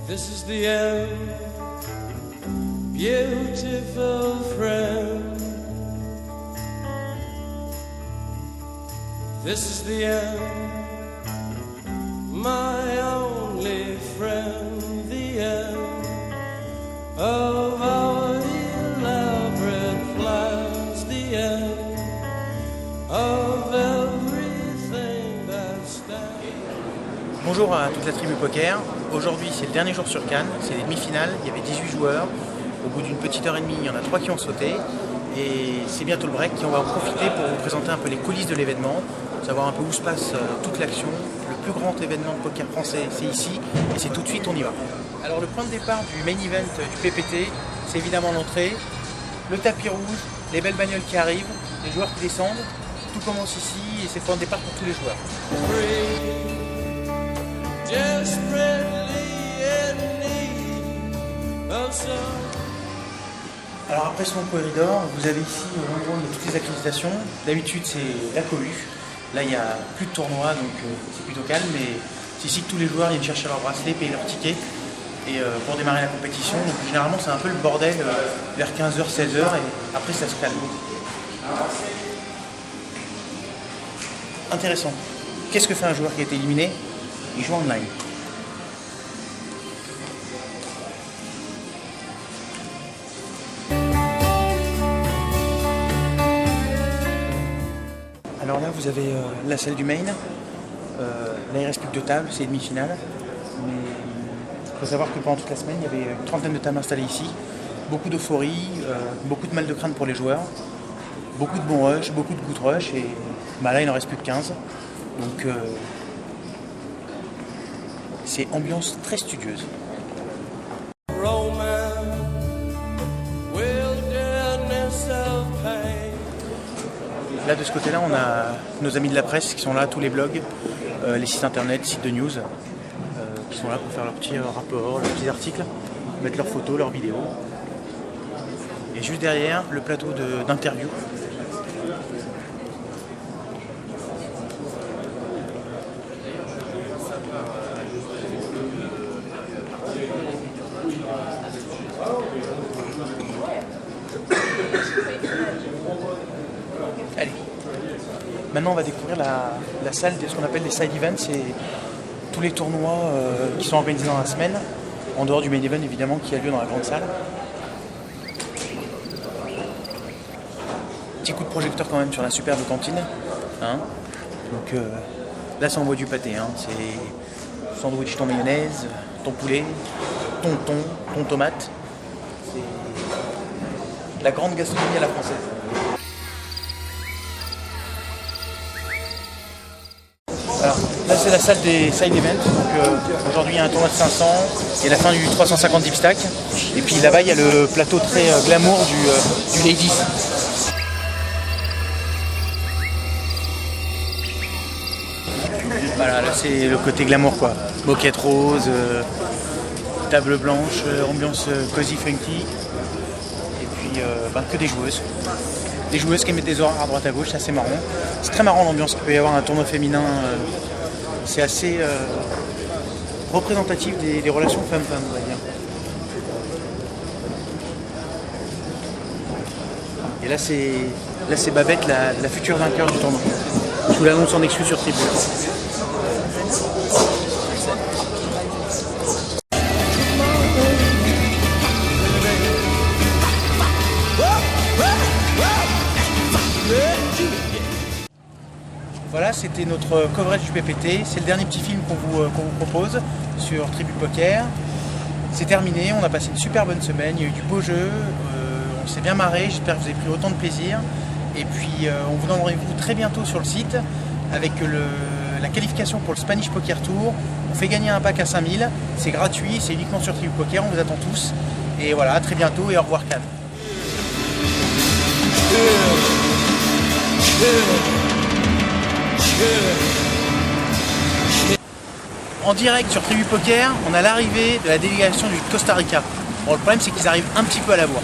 This is the end, beautiful friend. This is the end, my only friend. The end of our elaborate plans. The end of everything that stands. Bonjour à toute la tribu poker. Aujourd'hui c'est le dernier jour sur Cannes, c'est les demi-finales, il y avait 18 joueurs. Au bout d'une petite heure et demie, il y en a 3 qui ont sauté. Et c'est bientôt le break, et on va en profiter pour vous présenter un peu les coulisses de l'événement, savoir un peu où se passe toute l'action. Le plus grand événement de poker français, c'est ici, et c'est tout de suite, on y va. Alors le point de départ du main event du PPT, c'est évidemment l'entrée, le tapis rouge, les belles bagnoles qui arrivent, les joueurs qui descendent. Tout commence ici, et c'est le point de départ pour tous les joueurs. Alors après ce long corridor, vous avez ici l'endroit de toutes les accréditations. D'habitude c'est la cohue. Là il n'y a plus de tournoi, donc c'est plutôt calme, mais c'est ici que tous les joueurs viennent chercher leur bracelet, payer leur ticket et pour démarrer la compétition. Donc généralement c'est un peu le bordel vers 15h, 16h et après ça se calme. Intéressant. Qu'est-ce que fait un joueur qui a été éliminé? Il joue online. Alors là vous avez la salle du main, là il reste plus que 2 tables, c'est demi-finale, mais il faut savoir que pendant toute la semaine il y avait une trentaine de tables installées ici, beaucoup d'euphorie, beaucoup de mal de crâne pour les joueurs, beaucoup de bons rush, beaucoup de good rush, et bah là il en reste plus que 15, donc c'est ambiance très studieuse. Là de ce côté-là, on a nos amis de la presse qui sont là, tous les blogs, les sites internet, sites de news, qui sont là pour faire leurs petits rapports, leurs petits articles, mettre leurs photos, leurs vidéos. Et juste derrière, le plateau d'interview. Allez. Maintenant on va découvrir la salle de ce qu'on appelle les side events, c'est tous les tournois qui sont organisés dans la semaine, en dehors du main event évidemment qui a lieu dans la grande salle. Petit coup de projecteur quand même sur la superbe cantine. Hein, donc là ça envoie du pâté, hein. C'est sandwich ton mayonnaise, ton poulet, ton thon, ton tomate. C'est la grande gastronomie à la française. Alors là c'est la salle des side events, donc aujourd'hui il y a un tournoi de 500 et la fin du 350 deep stack, et puis là-bas il y a le plateau très glamour du Ladies. Voilà, là c'est le côté glamour quoi, moquette rose, table blanche, ambiance cozy funky, et puis que des joueuses. Des joueuses qui mettent des horaires à droite à gauche, c'est assez marrant. C'est très marrant l'ambiance qu'il peut y avoir un tournoi féminin. C'est assez représentatif des relations femmes-femmes, on va dire. Et là c'est Babette, la future vainqueur du tournoi. Je vous l'annonce en exclu sur Tribu. Voilà, c'était notre coverage du PPT. C'est le dernier petit film qu'on vous propose sur Tribu Poker. C'est terminé, on a passé une super bonne semaine, il y a eu du beau jeu, on s'est bien marré, j'espère que vous avez pris autant de plaisir. Et puis on vous donne rendez-vous très bientôt sur le site avec la qualification pour le Spanish Poker Tour. On fait gagner un pack à 5000, c'est gratuit, c'est uniquement sur Tribu Poker, on vous attend tous. Et voilà, à très bientôt et au revoir Cannes. En direct sur Tribu Poker, on a l'arrivée de la délégation du Costa Rica. Bon, le problème c'est qu'ils arrivent un petit peu à la bourre.